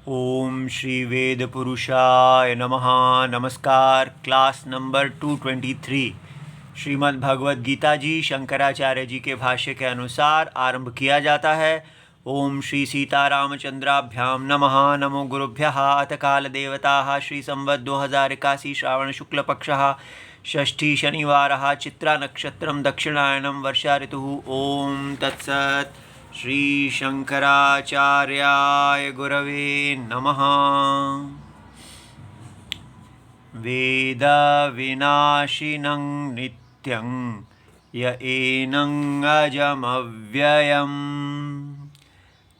ओम श्री वेद पुरुषाय नमः। नमस्कार। क्लास नंबर 223 श्रीमद् भगवद गीता जी शंकराचार्य जी के भाष्य के अनुसार आरंभ किया जाता है। ओम श्री सीतारामचंद्राभ्याम नमः। नमो गुरुभ्यः। अथ काल देवता श्री संवत् 2081 श्रावण शुक्ल पक्षः षष्ठी शनिवारः चित्रा नक्षत्रम दक्षिणायनम वर्षा ऋतुः। ओम तत्सत्। श्री शंकराचार्याय गुरवे नमः। वेद विनाशिनं नित्यं य एनं अजमव्ययं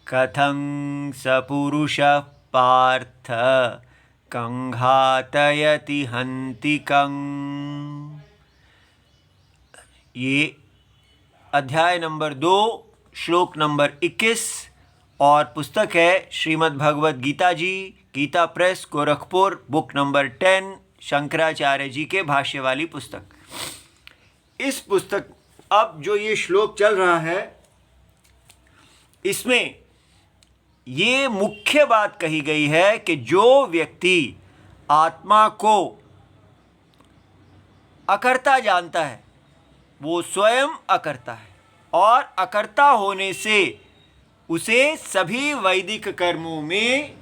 कथं स पुरुषः पार्थ कं घातयति हन्तिकं। ये अध्याय नंबर 2 श्लोक नंबर 21 और पुस्तक है Shrimad Bhagavad Gita ji, Gita press, Gorakhpur, book number 10, Shankaracharya ji के भाष्य वाली पुस्तक। इस पुस्तक अब जो ये श्लोक चल रहा है इसमें ये मुख्य बात कही गई है कि जो व्यक्ति आत्मा को अकर्ता जानता है वो स्वयं अकर्ता है और अकर्ता होने से उसे सभी वैदिक कर्मों में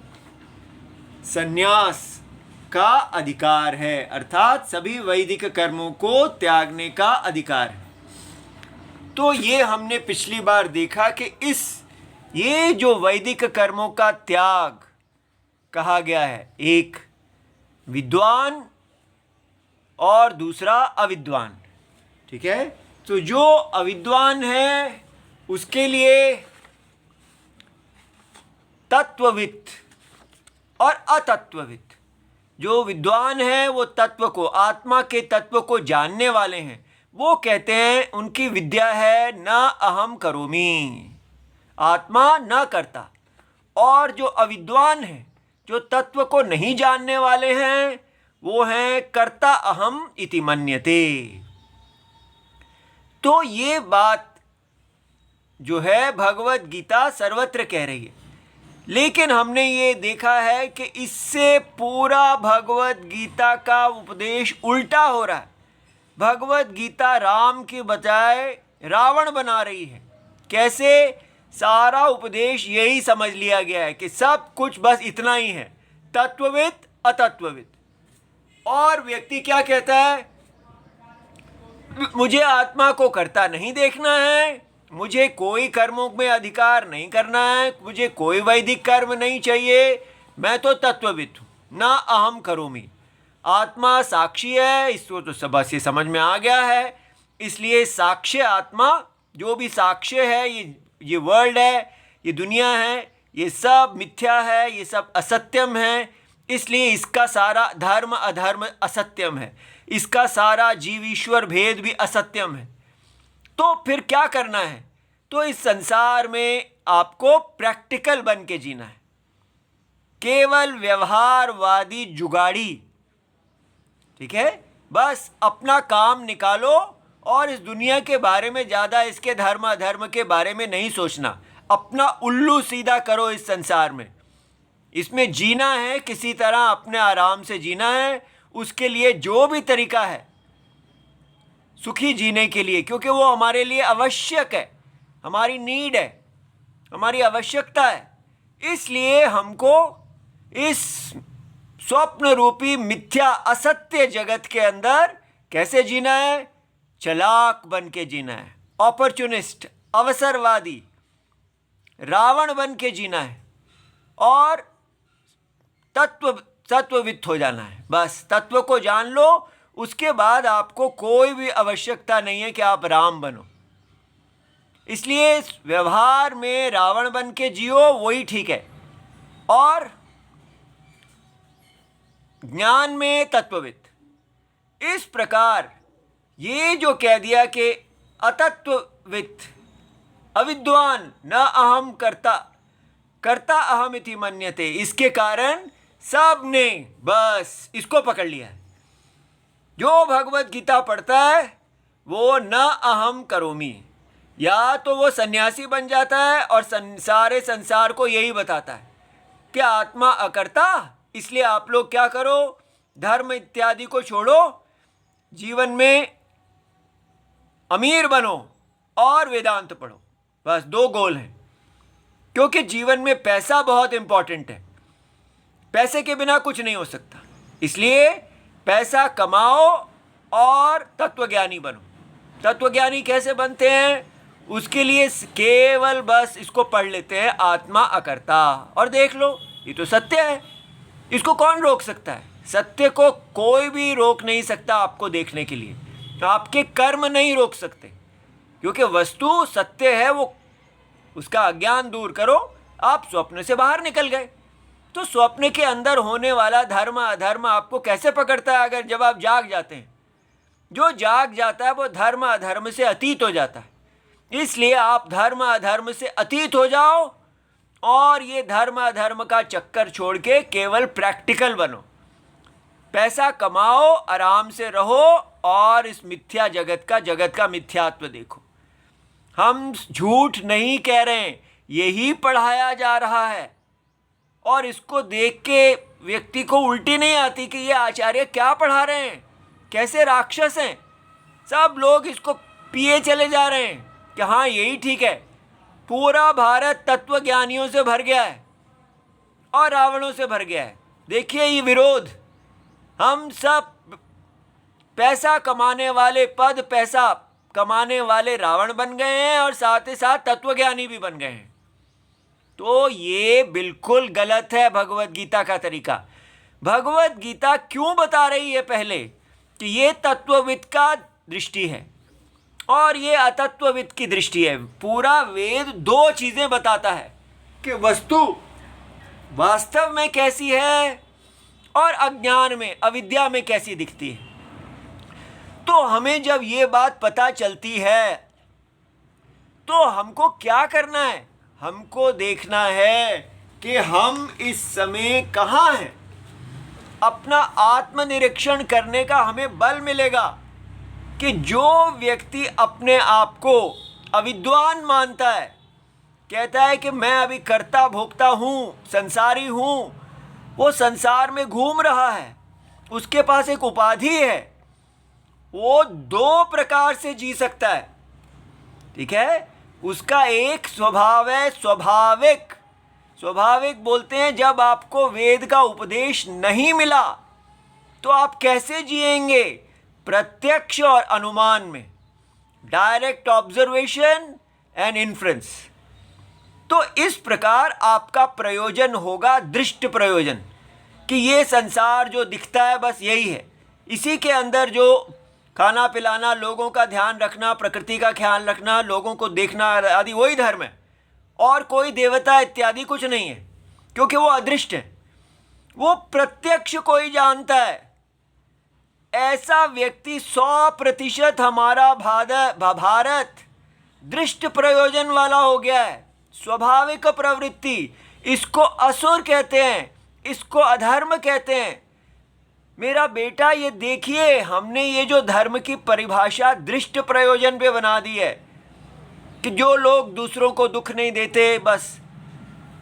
संन्यास का अधिकार है, अर्थात सभी वैदिक कर्मों को त्यागने का अधिकार है। तो ये हमने पिछली बार देखा कि ये जो वैदिक कर्मों का त्याग कहा गया है, एक विद्वान और दूसरा अविद्वान, ठीक है। तो जो अविद्वान है उसके लिए तत्वविद और अतत्वविद। जो विद्वान है वो तत्व को, आत्मा के तत्व को जानने वाले हैं, वो कहते हैं उनकी विद्या है न अहम करोमि, आत्मा न करता। और जो अविद्वान है, जो तत्व को नहीं जानने वाले हैं, वो हैं कर्ता अहम इति मन्यते। तो ये बात जो है भगवद गीता सर्वत्र कह रही है, लेकिन हमने ये देखा है कि इससे पूरा भगवद गीता का उपदेश उल्टा हो रहा है। भगवद गीता राम के बजाय रावण बना रही है। कैसे? सारा उपदेश यही समझ लिया गया है कि सब कुछ बस इतना ही है, तत्वविद अतत्वविद। और व्यक्ति क्या कहता है? मुझे आत्मा को करता नहीं देखना है, मुझे कोई कर्मों में अधिकार नहीं करना है, मुझे कोई वैदिक कर्म नहीं चाहिए, मैं तो तत्वविद हूँ, ना अहम करोमि। आत्मा साक्षी है, इसको तो सब से समझ में आ गया है। इसलिए साक्ष्य आत्मा, जो भी साक्ष्य है, ये वर्ल्ड है, ये दुनिया है, ये सब मिथ्या है, ये सब असत्यम है। इसलिए इसका सारा धर्म अधर्म असत्यम है, इसका सारा जीव ईश्वर भेद भी असत्यम है। तो फिर क्या करना है? तो इस संसार में आपको प्रैक्टिकल बन के जीना है, केवल व्यवहारवादी जुगाड़ी, ठीक है। बस अपना काम निकालो और इस दुनिया के बारे में ज़्यादा, इसके धर्म अधर्म के बारे में नहीं सोचना। अपना उल्लू सीधा करो इस संसार में। इसमें जीना है, किसी तरह अपने आराम से जीना है। उसके लिए जो भी तरीका है सुखी जीने के लिए, क्योंकि वो हमारे लिए आवश्यक है, हमारी नीड है, हमारी आवश्यकता है। इसलिए हमको इस स्वप्न रूपी मिथ्या असत्य जगत के अंदर कैसे जीना है? चालाक बन के जीना है, अपॉर्चुनिस्ट, अवसरवादी, रावण बन के जीना है और तत्वविद हो जाना है। बस तत्व को जान लो, उसके बाद आपको कोई भी आवश्यकता नहीं है कि आप राम बनो। इसलिए व्यवहार में रावण बन के जियो, वही ठीक है, और ज्ञान में तत्वविद। इस प्रकार ये जो कह दिया कि अतत्वविद, अविद्वान, न अहम करता, कर्ता अहम इति मन्यते, इसके कारण सब ने बस इसको पकड़ लिया है। जो भगवत गीता पढ़ता है वो न अहम करोमि, या तो वो सन्यासी बन जाता है और सारे संसार को यही बताता है कि आत्मा अकर्ता, इसलिए आप लोग क्या करो, धर्म इत्यादि को छोड़ो, जीवन में अमीर बनो और वेदांत पढ़ो। बस दो गोल हैं, क्योंकि जीवन में पैसा बहुत इंपॉर्टेंट है, पैसे के बिना कुछ नहीं हो सकता। इसलिए पैसा कमाओ और तत्वज्ञानी बनो। तत्वज्ञानी कैसे बनते हैं, उसके लिए केवल बस इसको पढ़ लेते हैं, आत्मा अकर्ता, और देख लो ये तो सत्य है, इसको कौन रोक सकता है? सत्य को कोई भी रोक नहीं सकता आपको देखने के लिए, तो आपके कर्म नहीं रोक सकते, क्योंकि वस्तु सत्य है। वो उसका अज्ञान दूर करो, आप स्वप्न से बाहर निकल गए। तो स्वप्न के अंदर होने वाला धर्म अधर्म आपको कैसे पकड़ता है? अगर जब आप जाग जाते हैं, जो जाग जाता है वो धर्म अधर्म से अतीत हो जाता है। इसलिए आप धर्म अधर्म से अतीत हो जाओ और ये धर्म अधर्म का चक्कर छोड़ के केवल प्रैक्टिकल बनो, पैसा कमाओ, आराम से रहो और इस मिथ्या जगत का मिथ्यात्व देखो। हम झूठ नहीं कह रहे हैं, यही पढ़ाया जा रहा है, और इसको देख के व्यक्ति को उल्टी नहीं आती कि ये आचार्य क्या पढ़ा रहे हैं, कैसे राक्षस हैं। सब लोग इसको पिए चले जा रहे हैं कि हाँ यही ठीक है। पूरा भारत तत्वज्ञानियों से भर गया है और रावणों से भर गया है। देखिए ये विरोध, हम सब पैसा कमाने वाले, पद पैसा कमाने वाले रावण बन गए हैं और साथ ही साथ तत्वज्ञानी भी बन गए हैं। तो ये बिल्कुल गलत है भगवत गीता का तरीका। भगवत गीता क्यों बता रही है पहले कि ये तत्वविद का दृष्टि है और ये अतत्वविद की दृष्टि है। पूरा वेद दो चीजें बताता है कि वस्तु वास्तव में कैसी है और अज्ञान में, अविद्या में कैसी दिखती है। तो हमें जब ये बात पता चलती है तो हमको क्या करना है? हमको देखना है कि हम इस समय कहाँ हैं। अपना आत्मनिरीक्षण करने का हमें बल मिलेगा कि जो व्यक्ति अपने आप को अविद्वान मानता है, कहता है कि मैं अभी कर्ता भोक्ता हूँ, संसारी हूँ, वो संसार में घूम रहा है, उसके पास एक उपाधि है, वो दो प्रकार से जी सकता है। ठीक है, उसका एक स्वभाव है स्वाभाविक। स्वाभाविक बोलते हैं जब आपको वेद का उपदेश नहीं मिला तो आप कैसे जिएंगे? प्रत्यक्ष और अनुमान में, डायरेक्ट ऑब्जर्वेशन एंड इन्फ्रेंस। तो इस प्रकार आपका प्रयोजन होगा दृष्ट प्रयोजन, कि ये संसार जो दिखता है बस यही है, इसी के अंदर जो खाना पिलाना, लोगों का ध्यान रखना, प्रकृति का ख्याल रखना, लोगों को देखना आदि वही धर्म है, और कोई देवता इत्यादि कुछ नहीं है, क्योंकि वो अदृष्ट है। वो प्रत्यक्ष कोई जानता है। ऐसा व्यक्ति 100% हमारा भारत दृष्ट प्रयोजन वाला हो गया है। स्वाभाविक प्रवृत्ति, इसको असुर कहते हैं, इसको अधर्म कहते हैं। मेरा बेटा ये देखिए, हमने ये जो धर्म की परिभाषा दृष्ट प्रयोजन पे बना दी है कि जो लोग दूसरों को दुख नहीं देते, बस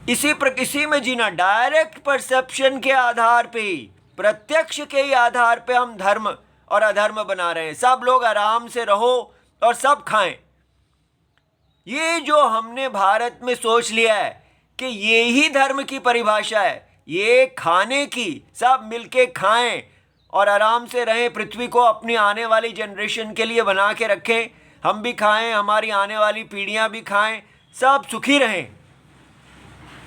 इसी में जीना। डायरेक्ट परसेप्शन के आधार पे ही, प्रत्यक्ष के ही आधार पे हम धर्म और अधर्म बना रहे हैं। सब लोग आराम से रहो और सब खाएं। ये जो हमने भारत में सोच लिया है कि ये ही धर्म की परिभाषा है, ये खाने की, सब मिलके खाएं और आराम से रहें, पृथ्वी को अपनी आने वाली जनरेशन के लिए बना के रखें, हम भी खाएं, हमारी आने वाली पीढ़ियां भी खाएं, सब सुखी रहें।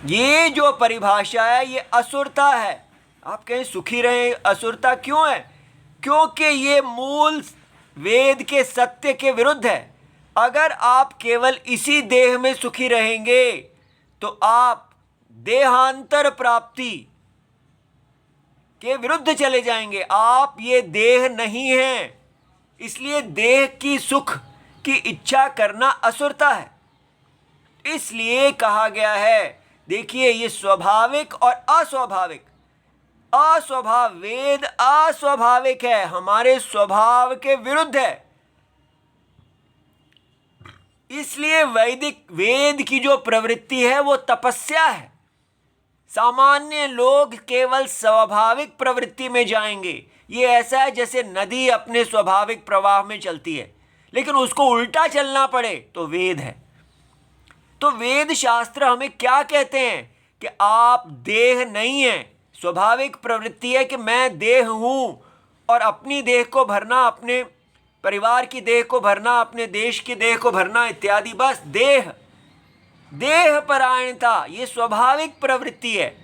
ये जो परिभाषा है ये असुरता है। आप कहें सुखी रहें, असुरता क्यों है? क्योंकि ये मूल वेद के सत्य के विरुद्ध है। अगर आप केवल इसी देह में सुखी रहेंगे तो आप देहांतर प्राप्ति के विरुद्ध चले जाएंगे। आप ये देह नहीं हैं, इसलिए देह की सुख की इच्छा करना असुरता है। इसलिए कहा गया है, देखिए ये स्वाभाविक और अस्वाभाविक। वेद अस्वाभाविक है, हमारे स्वभाव के विरुद्ध है। इसलिए वेद की जो प्रवृत्ति है वो तपस्या है, सामान्य लोग केवल स्वाभाविक प्रवृत्ति में जाएंगे। ये ऐसा है जैसे नदी अपने स्वाभाविक प्रवाह में चलती है, लेकिन उसको उल्टा चलना पड़े तो वेद है। तो वेद शास्त्र हमें क्या कहते हैं कि आप देह नहीं हैं। स्वाभाविक प्रवृत्ति है कि मैं देह हूँ, और अपनी देह को भरना, अपने परिवार की देह को भरना, अपने देश की देह को भरना इत्यादि, बस देह देह परायणता ये स्वाभाविक प्रवृत्ति है।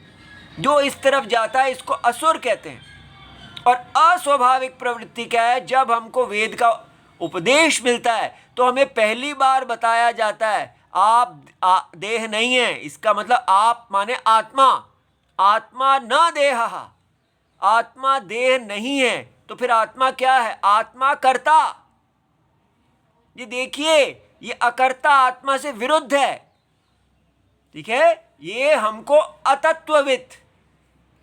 जो इस तरफ जाता है इसको असुर कहते हैं। और अस्वाभाविक प्रवृत्ति क्या है? जब हमको वेद का उपदेश मिलता है तो हमें पहली बार बताया जाता है आप देह नहीं है। इसका मतलब आप माने आत्मा, आत्मा न देह, आत्मा देह नहीं है। तो फिर आत्मा क्या है? आत्मा कर्ता। ये देखिए, ये अकर्ता आत्मा से विरुद्ध है। ठीक है, ये हमको अतत्वविद,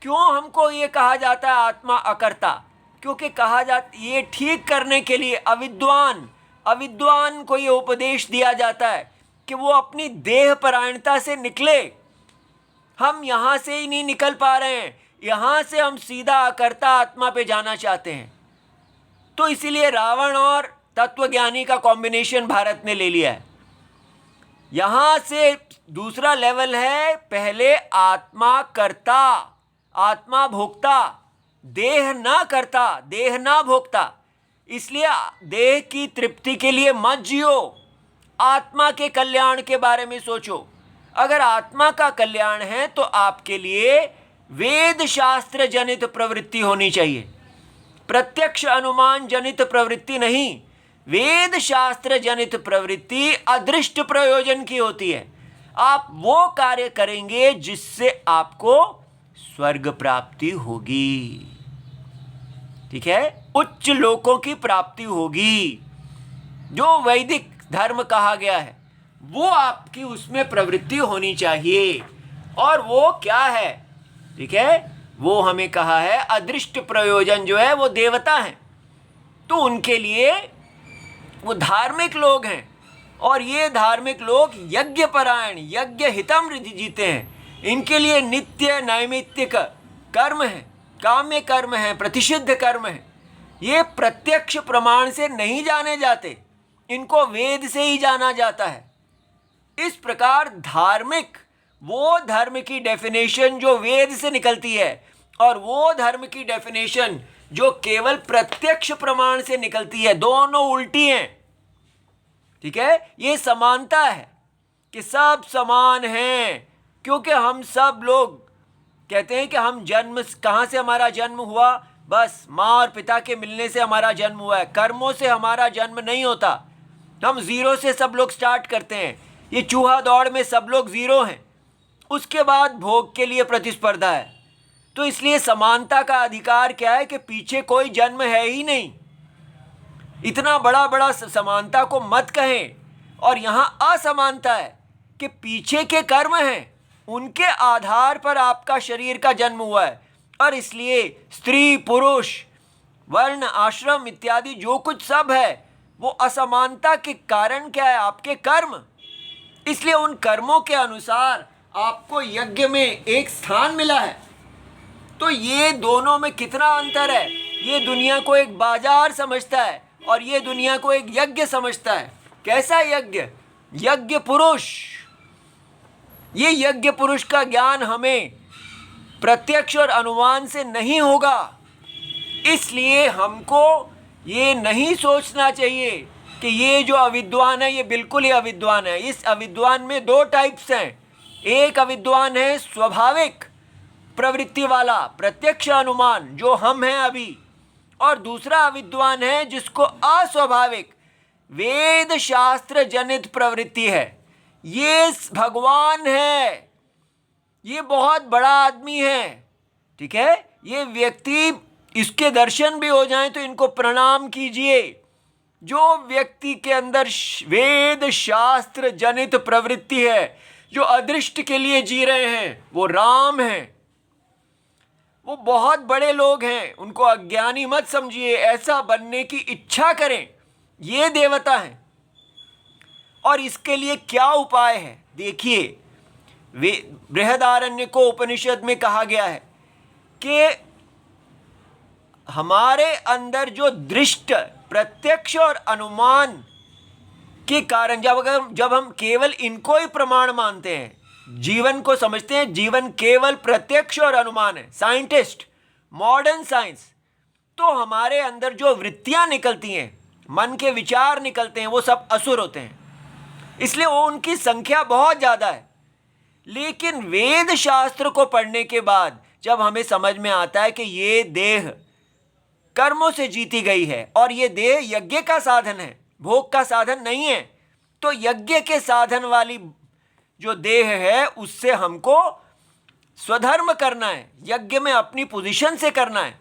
क्यों हमको ये कहा जाता है आत्मा अकर्ता? क्योंकि कहा जाता, ये ठीक करने के लिए अविद्वान को ये उपदेश दिया जाता है कि वो अपनी देह परायणता से निकले। हम यहाँ से ही नहीं निकल पा रहे हैं, यहाँ से हम सीधा अकर्ता आत्मा पे जाना चाहते हैं। तो इसीलिए रावण और तत्वज्ञानी का कॉम्बिनेशन भारत ने ले लिया है। यहाँ से दूसरा लेवल है, पहले आत्मा कर्ता, आत्मा भोक्ता, देह ना करता, देह ना भोक्ता। इसलिए देह की तृप्ति के लिए मत जियो, आत्मा के कल्याण के बारे में सोचो। अगर आत्मा का कल्याण है तो आपके लिए वेद शास्त्र जनित प्रवृत्ति होनी चाहिए, प्रत्यक्ष अनुमान जनित प्रवृत्ति नहीं। वेद शास्त्र जनित प्रवृत्ति अदृष्ट प्रयोजन की होती है। आप वो कार्य करेंगे जिससे आपको स्वर्ग प्राप्ति होगी। ठीक है, उच्च लोकों की प्राप्ति होगी। जो वैदिक धर्म कहा गया है वो आपकी उसमें प्रवृत्ति होनी चाहिए। और वो क्या है? ठीक है, वो हमें कहा है अदृष्ट प्रयोजन जो है वो देवता हैं, तो उनके लिए वो धार्मिक लोग हैं। और ये धार्मिक लोग यज्ञ परायण, यज्ञ हितम जीते हैं। इनके लिए नित्य नैमित्तिक कर्म है, काम्य कर्म है, प्रतिषिद्ध कर्म है। ये प्रत्यक्ष प्रमाण से नहीं जाने जाते, इनको वेद से ही जाना जाता है। इस प्रकार धार्मिक, वो धर्म की डेफिनेशन जो वेद से निकलती है, और वो धर्म की डेफिनेशन जो केवल प्रत्यक्ष प्रमाण से निकलती है, दोनों उल्टी हैं। ठीक है, ये समानता है कि सब समान हैं। क्योंकि हम सब लोग कहते हैं कि हम जन्म, कहाँ से हमारा जन्म हुआ? बस माँ और पिता के मिलने से हमारा जन्म हुआ है। कर्मों से हमारा जन्म नहीं होता। हम जीरो से सब लोग स्टार्ट करते हैं। ये चूहा दौड़ में सब लोग जीरो हैं, उसके बाद भोग के लिए प्रतिस्पर्धा है। तो इसलिए समानता का अधिकार क्या है कि पीछे कोई जन्म है ही नहीं। इतना बड़ा बड़ा समानता को मत कहें। और यहाँ असमानता है कि पीछे के कर्म हैं, उनके आधार पर आपका शरीर का जन्म हुआ है। और इसलिए स्त्री पुरुष, वर्ण आश्रम इत्यादि जो कुछ सब है, वो असमानता के कारण क्या है? आपके कर्म। इसलिए उन कर्मों के अनुसार आपको यज्ञ में एक स्थान मिला है। तो ये दोनों में कितना अंतर है? ये दुनिया को एक बाजार समझता है और ये दुनिया को एक यज्ञ समझता है। कैसा यज्ञ? यज्ञ पुरुष। ये यज्ञ पुरुष का ज्ञान हमें प्रत्यक्ष और अनुमान से नहीं होगा। इसलिए हमको ये नहीं सोचना चाहिए कि ये जो अविद्वान है ये बिल्कुल ही अविद्वान है। इस अविद्वान में दो टाइप्स हैं। एक अविद्वान है स्वाभाविक प्रवृत्ति वाला, प्रत्यक्ष अनुमान जो हम हैं अभी, और दूसरा अविद्वान है जिसको अस्वाभाविक वेद शास्त्र जनित प्रवृत्ति है। ये भगवान है, ये बहुत बड़ा आदमी है। ठीक है, ये व्यक्ति, इसके दर्शन भी हो जाएं तो इनको प्रणाम कीजिए। जो व्यक्ति के अंदर वेद शास्त्र जनित प्रवृत्ति है, जो अदृष्ट के लिए जी रहे हैं, वो राम हैं। वो बहुत बड़े लोग हैं, उनको अज्ञानी मत समझिए। ऐसा बनने की इच्छा करें, ये देवता हैं। और इसके लिए क्या उपाय है? देखिए, वे बृहदारण्यक उपनिषद में कहा गया है कि हमारे अंदर जो दृष्ट, प्रत्यक्ष और अनुमान के कारण जब हम केवल इनको ही प्रमाण मानते हैं, जीवन को समझते हैं जीवन केवल प्रत्यक्ष और अनुमान है, साइंटिस्ट, मॉडर्न साइंस, तो हमारे अंदर जो वृत्तियां निकलती हैं, मन के विचार निकलते हैं, वो सब असुर होते हैं। इसलिए वो उनकी संख्या बहुत ज़्यादा है। लेकिन वेद शास्त्र को पढ़ने के बाद जब हमें समझ में आता है कि ये देह कर्मों से जीती गई है और ये देह यज्ञ का साधन है, भोग का साधन नहीं है, तो यज्ञ के साधन वाली जो देह है उससे हमको स्वधर्म करना है, यज्ञ में अपनी पोजीशन से करना है,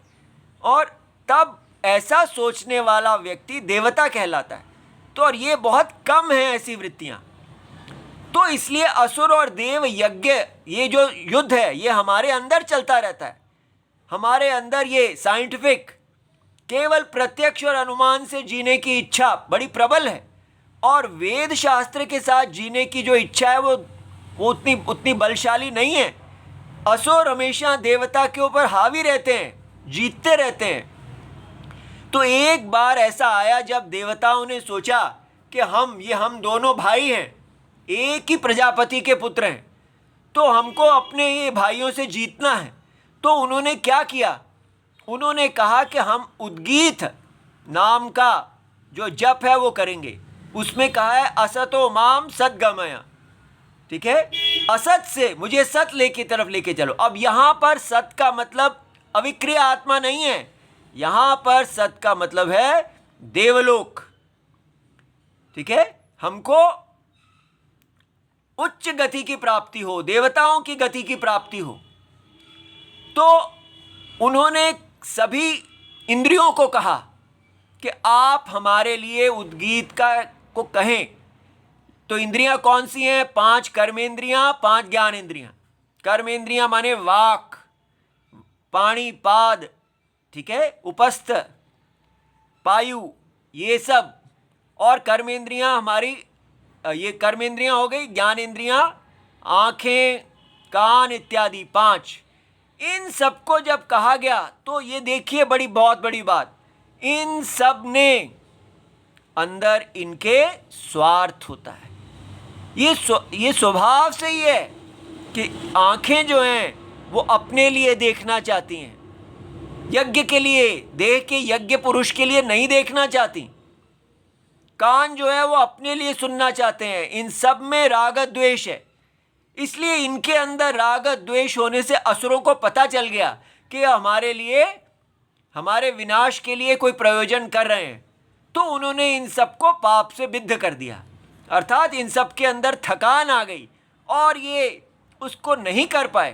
और तब ऐसा सोचने वाला व्यक्ति देवता कहलाता है। तो और ये बहुत कम है ऐसी वृत्तियां। तो इसलिए असुर और देव यज्ञ, ये जो युद्ध है ये हमारे अंदर चलता रहता है। हमारे अंदर ये साइंटिफिक केवल प्रत्यक्ष और अनुमान से जीने की इच्छा बड़ी प्रबल है, और वेद शास्त्र के साथ जीने की जो इच्छा है वो उतनी बलशाली नहीं है। असुर हमेशा देवता के ऊपर हावी रहते हैं, जीतते रहते हैं। तो एक बार ऐसा आया जब देवताओं ने सोचा कि हम दोनों भाई हैं, एक ही प्रजापति के पुत्र हैं, तो हमको अपने ये भाइयों से जीतना है। तो उन्होंने क्या किया, उन्होंने कहा कि हम उद्गीत नाम का जो जप है वो करेंगे। उसमें कहा है असतो माम सद्गमय, ठीक है, असत से मुझे सत की तरफ लेके चलो। अब यहाँ पर सत का मतलब अविक्रिय आत्मा नहीं है, यहाँ पर सत का मतलब है देवलोक, ठीक है। हमको उच्च गति की प्राप्ति हो, देवताओं की गति की प्राप्ति हो। तो उन्होंने सभी इंद्रियों को कहा कि आप हमारे लिए उद्गीत को कहें। तो इंद्रियां कौन सी हैं? 5 कर्मेंद्रियां, 5 ज्ञानेंद्रियां। कर्मेंद्रियां माने वाक, पाणी, पाद, ठीक है, उपस्थ, पायु, ये सब। और कर्मेंद्रियां हमारी, ये कर्मेंद्रियां हो गई। ज्ञानेंद्रियां आंखें, कान इत्यादि 5। इन सबको जब कहा गया तो ये देखिए बहुत बड़ी बात, इन सब ने अंदर इनके स्वार्थ होता है। ये स्वभाव से ही है कि आंखें जो हैं वो अपने लिए देखना चाहती हैं, यज्ञ के लिए, देह के यज्ञ पुरुष के लिए नहीं देखना चाहती। कान जो है वो अपने लिए सुनना चाहते हैं। इन सब में राग द्वेष है। इसलिए इनके अंदर राग द्वेष होने से असुरों को पता चल गया कि हमारे लिए, हमारे विनाश के लिए कोई प्रयोजन कर रहे हैं। तो उन्होंने इन सबको पाप से विद्ध कर दिया, अर्थात इन सब के अंदर थकान आ गई और ये उसको नहीं कर पाए।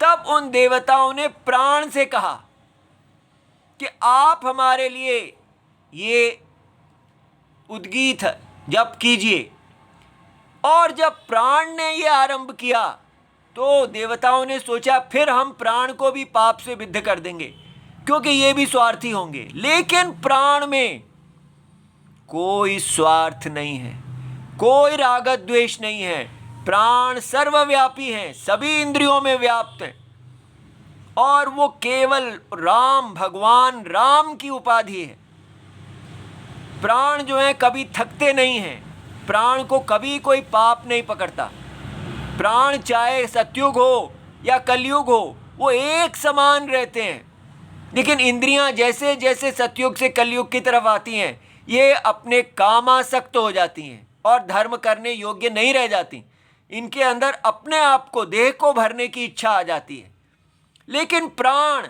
तब उन देवताओं ने प्राण से कहा कि आप हमारे लिए ये उद्गीत जप कीजिए। और जब प्राण ने ये आरंभ किया तो देवताओं ने सोचा फिर हम प्राण को भी पाप से विद्ध कर देंगे, क्योंकि ये भी स्वार्थी होंगे। लेकिन प्राण में कोई स्वार्थ नहीं है, कोई राग द्वेष नहीं है। प्राण सर्वव्यापी हैं, सभी इंद्रियों में व्याप्त हैं, और वो केवल राम, भगवान राम की उपाधि है। प्राण जो है कभी थकते नहीं हैं, प्राण को कभी कोई पाप नहीं पकड़ता। प्राण चाहे सतयुग हो या कलयुग हो, वो एक समान रहते हैं। लेकिन इंद्रियां जैसे जैसे सतयुग से कलयुग की तरफ आती हैं, ये अपने कामासक्त हो जाती हैं और धर्म करने योग्य नहीं रह जाती। इनके अंदर अपने आप को, देह को भरने की इच्छा आ जाती है। लेकिन प्राण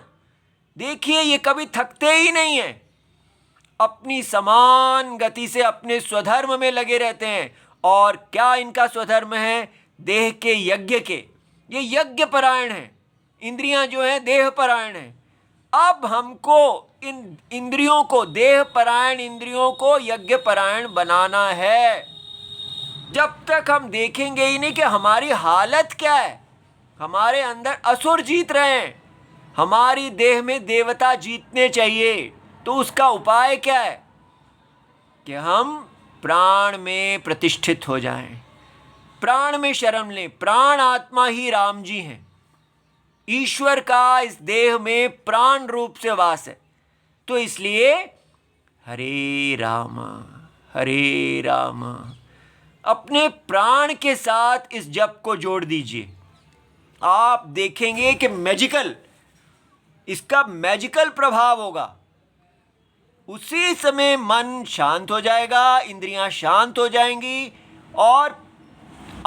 देखिए, ये कभी थकते ही नहीं हैं, अपनी समान गति से अपने स्वधर्म में लगे रहते हैं। और क्या इनका स्वधर्म है? देह के यज्ञ के, ये यज्ञ परायण है। इंद्रियां जो हैं देह परायण है। अब हमको इन इंद्रियों को, देह परायण इंद्रियों को यज्ञ परायण बनाना है। जब तक हम देखेंगे ही नहीं कि हमारी हालत क्या है, हमारे अंदर असुर जीत रहे हैं, हमारी देह में देवता जीतने चाहिए, तो उसका उपाय क्या है? कि हम प्राण में प्रतिष्ठित हो जाएं, प्राण में शरण लें। प्राण आत्मा ही राम जी हैं। ईश्वर का इस देह में प्राण रूप से वास है। तो इसलिए हरे राम अपने प्राण के साथ इस जप को जोड़ दीजिए। आप देखेंगे कि इसका मैजिकल प्रभाव होगा। उसी समय मन शांत हो जाएगा, इंद्रियां शांत हो जाएंगी और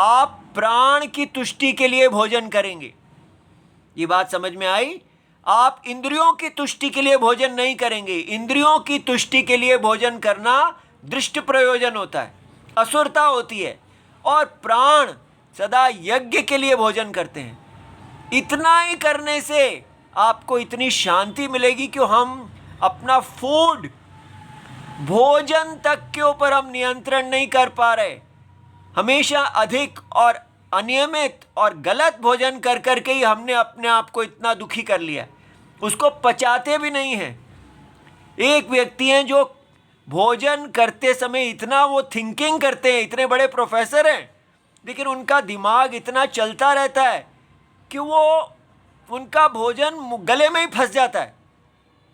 आप प्राण की तुष्टि के लिए भोजन करेंगे। ये बात समझ में आई? आप इंद्रियों की तुष्टि के लिए भोजन नहीं करेंगे। इंद्रियों की तुष्टि के लिए भोजन करना दृष्ट प्रयोजन होता है, असुरता होती है। और प्राण सदा यज्ञ के लिए भोजन करते हैं। इतना ही करने से आपको इतनी शांति मिलेगी कि हम अपना फूड, भोजन तक के ऊपर हम नियंत्रण नहीं कर पा रहे। हमेशा अधिक और अनियमित और गलत भोजन कर करके ही हमने अपने आप को इतना दुखी कर लिया, उसको पचाते भी नहीं हैं। एक व्यक्ति हैं जो भोजन करते समय इतना वो थिंकिंग करते हैं, इतने बड़े प्रोफेसर हैं, लेकिन उनका दिमाग इतना चलता रहता है कि वो उनका भोजन गले में ही फंस जाता है।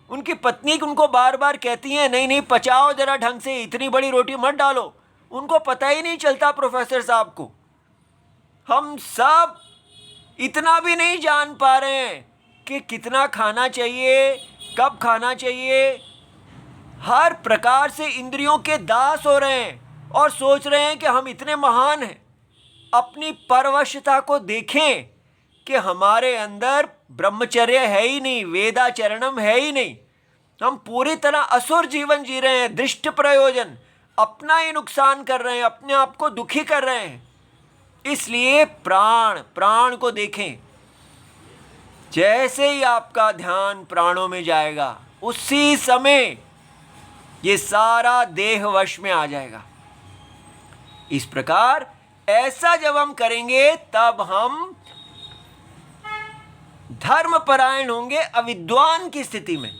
उनकी पत्नी उनको बार बार कहती हैं, नहीं नहीं पचाओ जरा ढंग से, इतनी बड़ी रोटी मत डालो। उनको पता ही नहीं चलता प्रोफेसर साहब को। हम सब इतना भी नहीं जान पा रहे हैं कि कितना खाना चाहिए, कब खाना चाहिए। हर प्रकार से इंद्रियों के दास हो रहे हैं और सोच रहे हैं कि हम इतने महान हैं। अपनी परवशता को देखें कि हमारे अंदर ब्रह्मचर्य है ही नहीं, वेदाचरणम है ही नहीं। हम पूरी तरह असुर जीवन जी रहे हैं, दृष्ट प्रयोजन, अपना ही नुकसान कर रहे हैं, अपने आप को दुखी कर रहे हैं। इसलिए प्राण को देखें। जैसे ही आपका ध्यान प्राणों में जाएगा, उसी समय ये सारा देह वश में आ जाएगा। इस प्रकार ऐसा जब हम करेंगे तब हम धर्मपरायण होंगे अविद्वान की स्थिति में।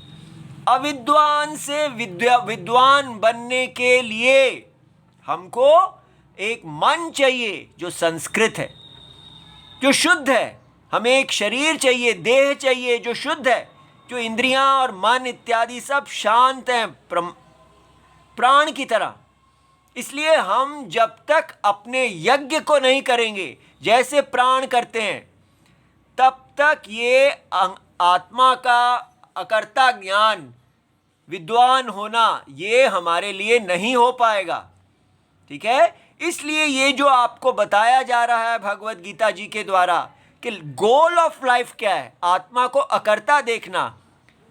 अविद्वान से विद्वान बनने के लिए हमको एक मन चाहिए जो संस्कृत है, जो शुद्ध है। हमें एक शरीर चाहिए, देह चाहिए जो शुद्ध है, जो इंद्रियां और मन इत्यादि सब शांत हैं प्राण की तरह। इसलिए हम जब तक अपने यज्ञ को नहीं करेंगे जैसे प्राण करते हैं, तब तक ये आत्मा का अकर्ता ज्ञान, विद्वान होना, ये हमारे लिए नहीं हो पाएगा। ठीक है? इसलिए ये जो आपको बताया जा रहा है भगवत गीता जी के द्वारा कि गोल ऑफ लाइफ क्या है, आत्मा को अकर्ता देखना,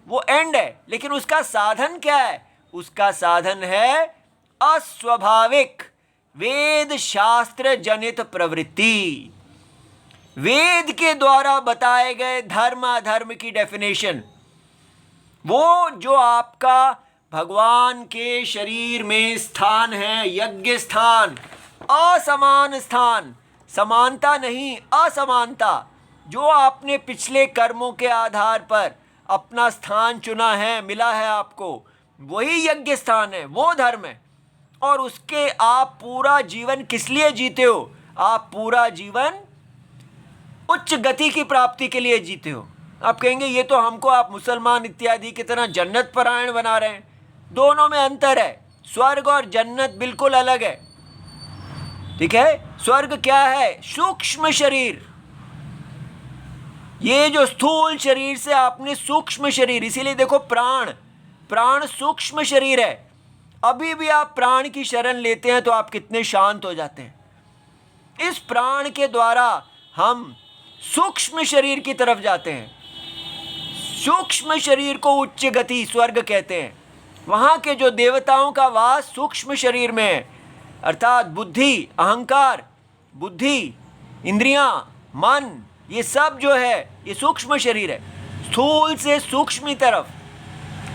वो एंड है। लेकिन उसका साधन क्या है? उसका साधन है अस्वाभाविक वेद शास्त्र जनित प्रवृत्ति। वेद के द्वारा बताए गए धर्म अधर्म की डेफिनेशन, वो जो आपका भगवान के शरीर में स्थान है, यज्ञ स्थान, असमान स्थान, समानता नहीं असमानता, जो आपने पिछले कर्मों के आधार पर अपना स्थान चुना है, मिला है आपको, वही यज्ञ स्थान है, वो धर्म है। और उसके आप पूरा जीवन किस लिए जीते हो? आप पूरा जीवन उच्च गति की प्राप्ति के लिए जीते हो। आप कहेंगे ये तो हमको आप मुसलमान इत्यादि की तरह जन्नत परायण बना रहे हैं। दोनों में अंतर है। स्वर्ग और जन्नत बिल्कुल अलग है। ठीक है? स्वर्ग क्या है? सूक्ष्म शरीर। ये जो स्थूल शरीर से आपने सूक्ष्म शरीर, इसीलिए देखो प्राण सूक्ष्म शरीर है। अभी भी आप प्राण की शरण लेते हैं तो आप कितने शांत हो जाते हैं। इस प्राण के द्वारा हम सूक्ष्म शरीर की तरफ जाते हैं। सूक्ष्म शरीर को उच्च गति स्वर्ग कहते हैं। वहाँ के जो देवताओं का वास सूक्ष्म शरीर में है, अर्थात बुद्धि, अहंकार, बुद्धि, इंद्रियां, मन, ये सब जो है ये सूक्ष्म शरीर है। स्थूल से सूक्ष्म तरफ,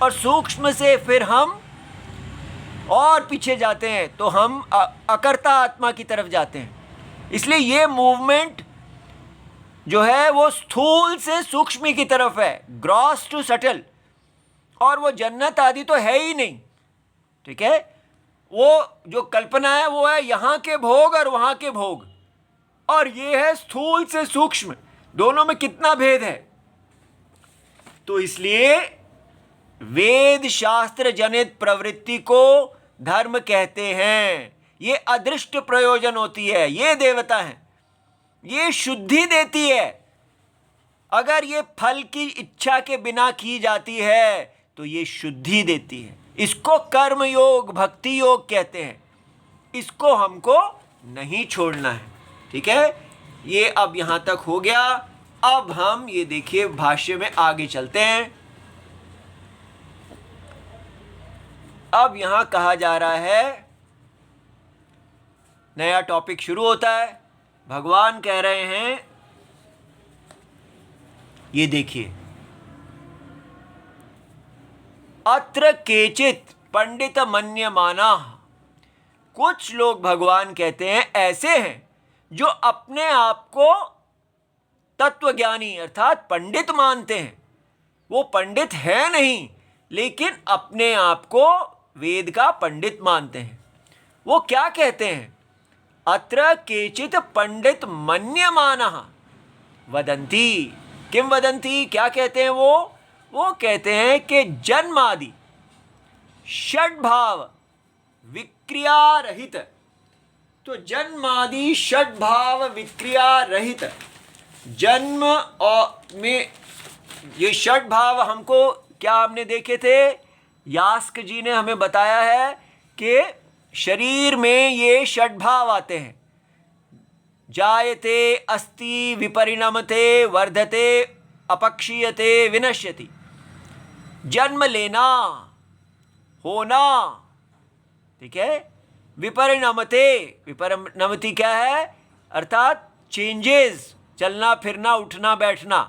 और सूक्ष्म से फिर हम और पीछे जाते हैं तो हम अकर्ता आत्मा की तरफ जाते हैं। इसलिए ये मूवमेंट जो है वो स्थूल से सूक्ष्म की तरफ है, ग्रॉस टू सटल। और वो जन्नत आदि तो है ही नहीं। ठीक है? वो जो कल्पना है वो है यहाँ के भोग और वहाँ के भोग। और ये है स्थूल से सूक्ष्म, दोनों में कितना भेद है। तो इसलिए वेद शास्त्र जनित प्रवृत्ति को धर्म कहते हैं। ये अदृष्ट प्रयोजन होती है, ये देवता है, ये शुद्धि देती है। अगर ये फल की इच्छा के बिना की जाती है तो ये शुद्धि देती है। इसको कर्म योग भक्ति योग कहते हैं। इसको हमको नहीं छोड़ना है। ठीक है, ये अब यहां तक हो गया। अब हम ये देखिए भाष्य में आगे चलते हैं। अब यहां कहा जा रहा है, नया टॉपिक शुरू होता है। भगवान कह रहे हैं, ये देखिए, अत्र केचित पंडित मन्यमाना। कुछ लोग भगवान कहते हैं ऐसे हैं जो अपने आप को तत्वज्ञानी अर्थात पंडित मानते हैं। वो पंडित है नहीं, लेकिन अपने आप को वेद का पंडित मानते हैं। वो क्या कहते हैं? अत्र केचित पंडित मन्यमानः वदन्ति। किम वदन्ति? क्या कहते हैं वो कहते हैं कि जन्मादि षड्भाव विक्रिया रहित। तो जन्मादि षड्भाव विक्रिया रहित, जन्म और में ये षड्भाव हमको क्या हमने देखे थे? यास्क जी ने हमें बताया है कि शरीर में ये षड्भाव आते हैं। जायते, अस्ति, विपरिणमते, वर्धते, अपक्षीयते, विनश्यति। जन्म लेना, होना, ठीक है। विपरिणमते, विपरिणमति क्या है? अर्थात चेंजेस, चलना फिरना, उठना बैठना।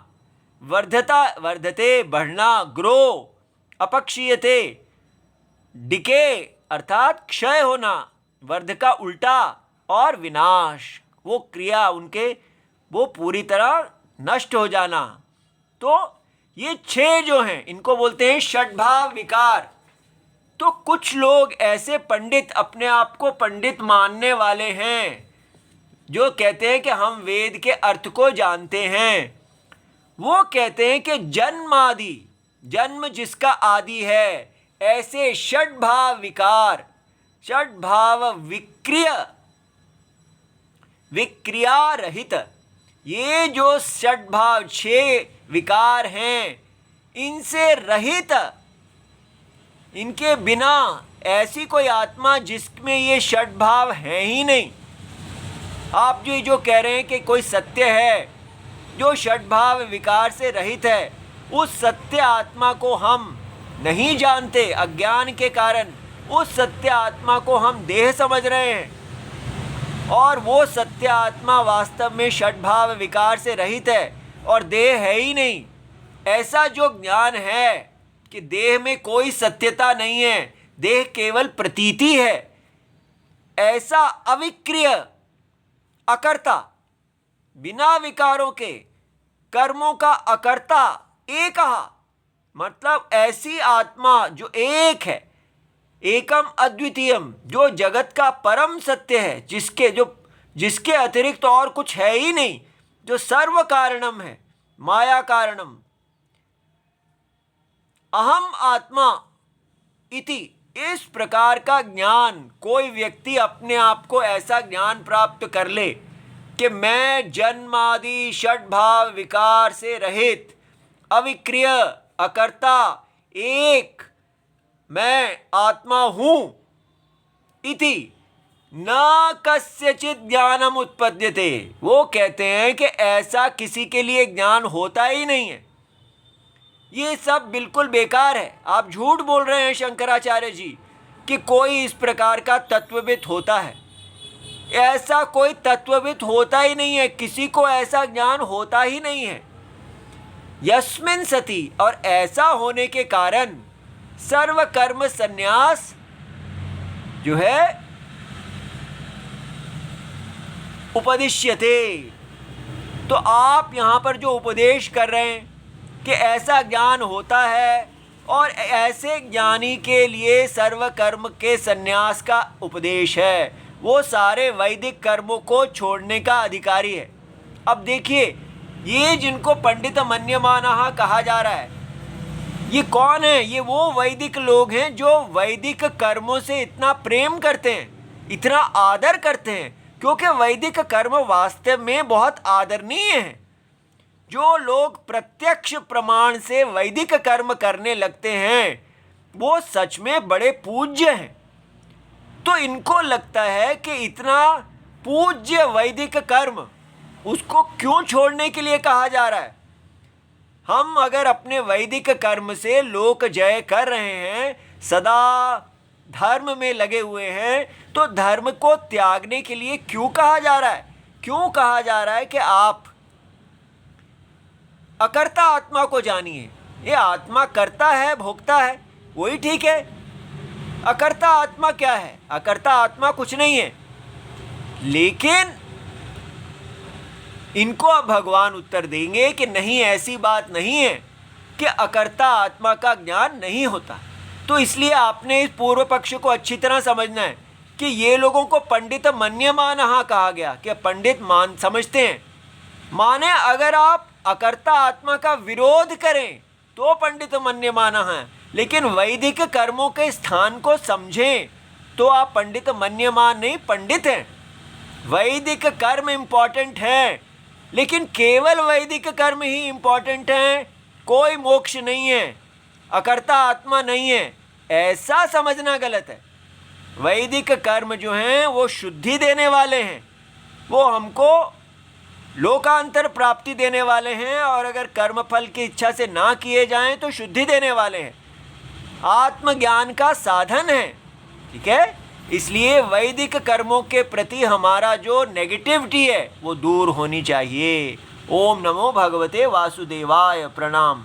वर्धते, बढ़ना, ग्रो। अपक्षीयते, डिके अर्थात क्षय होना, वर्ध का उल्टा। और विनाश, वो क्रिया उनके वो पूरी तरह नष्ट हो जाना। तो ये 6 जो हैं इनको बोलते हैं षड्भाव विकार। तो कुछ लोग ऐसे पंडित, अपने आप को पंडित मानने वाले हैं, जो कहते हैं कि हम वेद के अर्थ को जानते हैं। वो कहते हैं कि जन्मादि, जन्म जिसका आदि है, ऐसे षड्भाव विकार, षड्भाव विक्रिया रहित, ये जो षड्भाव 6 विकार हैं, इनसे रहित, इनके बिना ऐसी कोई आत्मा जिसमें ये षड्भाव है ही नहीं। आप जो कह रहे हैं कि कोई सत्य है जो षड्भाव विकार से रहित है, उस सत्य आत्मा को हम नहीं जानते। अज्ञान के कारण उस सत्य आत्मा को हम देह समझ रहे हैं, और वो सत्य आत्मा वास्तव में षड्भाव विकार से रहित है और देह है ही नहीं। ऐसा जो ज्ञान है कि देह में कोई सत्यता नहीं है, देह केवल प्रतीति है, ऐसा अविक्रिय, अकर्ता, बिना विकारों के, कर्मों का अकर्ता, एकः, मतलब ऐसी आत्मा जो एक है, एकम अद्वितीयम, जो जगत का परम सत्य है, जिसके अतिरिक्त और कुछ है ही नहीं, जो सर्व कारणम है, माया कारणम। अहम आत्मा इति, इस प्रकार का ज्ञान कोई व्यक्ति अपने आप को ऐसा ज्ञान प्राप्त कर ले कि मैं जन्मादि षड्भाव विकार से रहित, अविक्रिय, अकर्ता, एक, मैं आत्मा हूं, इति न कस्यचित् ज्ञानम उत्पद्यते। वो कहते हैं कि ऐसा किसी के लिए ज्ञान होता ही नहीं है। ये सब बिल्कुल बेकार है। आप झूठ बोल रहे हैं शंकराचार्य जी कि कोई इस प्रकार का तत्वविद होता है। ऐसा कोई तत्वविद होता ही नहीं है, किसी को ऐसा ज्ञान होता ही नहीं है। यस्मिन् सति, और ऐसा होने के कारण सर्व कर्म संन्यास जो है उपदिश्यते। तो आप यहाँ पर जो उपदेश कर रहे हैं कि ऐसा ज्ञान होता है, और ऐसे ज्ञानी के लिए सर्व कर्म के संन्यास का उपदेश है, वो सारे वैदिक कर्मों को छोड़ने का अधिकारी है। अब देखिए, ये जिनको पंडित मन्यमानः कहा जा रहा है, ये कौन है? ये वो वैदिक लोग हैं जो वैदिक कर्मों से इतना प्रेम करते हैं, इतना आदर करते हैं, क्योंकि वैदिक कर्म वास्तव में बहुत आदरणीय हैं। जो लोग प्रत्यक्ष प्रमाण से वैदिक कर्म करने लगते हैं वो सच में बड़े पूज्य हैं। तो इनको लगता है कि इतना पूज्य वैदिक कर्म उसको क्यों छोड़ने के लिए कहा जा रहा है। हम अगर अपने वैदिक कर्म से लोक जय कर रहे हैं, सदा धर्म में लगे हुए हैं, तो धर्म को त्यागने के लिए क्यों कहा जा रहा है? क्यों कहा जा रहा है कि आप अकर्ता आत्मा को जानिए। ये आत्मा करता है, भोगता है, वही ठीक है। अकर्ता आत्मा क्या है? अकर्ता आत्मा कुछ नहीं है। लेकिन इनको अब भगवान उत्तर देंगे कि नहीं, ऐसी बात नहीं है कि अकर्ता आत्मा का ज्ञान नहीं होता। तो इसलिए आपने इस पूर्व पक्ष को अच्छी तरह समझना है कि ये लोगों को पंडित मन्यमानः कहा गया कि पंडित मान समझते हैं। माने अगर आप अकर्ता आत्मा का विरोध करें तो पंडित मन्यमानः हैं, लेकिन वैदिक कर्मों के स्थान को समझें तो आप पंडित मन्यमान नहीं, पंडित हैं। वैदिक कर्म इम्पॉर्टेंट है, लेकिन केवल वैदिक कर्म ही इम्पॉर्टेंट है, कोई मोक्ष नहीं है, अकर्ता आत्मा नहीं है, ऐसा समझना गलत है। वैदिक कर्म जो हैं वो शुद्धि देने वाले हैं, वो हमको लोकांतर प्राप्ति देने वाले हैं, और अगर कर्मफल की इच्छा से ना किए जाएं तो शुद्धि देने वाले हैं, आत्मज्ञान का साधन है। ठीक है, इसलिए वैदिक कर्मों के प्रति हमारा जो नेगेटिविटी है वो दूर होनी चाहिए। ओम नमो भगवते वासुदेवाय। प्रणाम।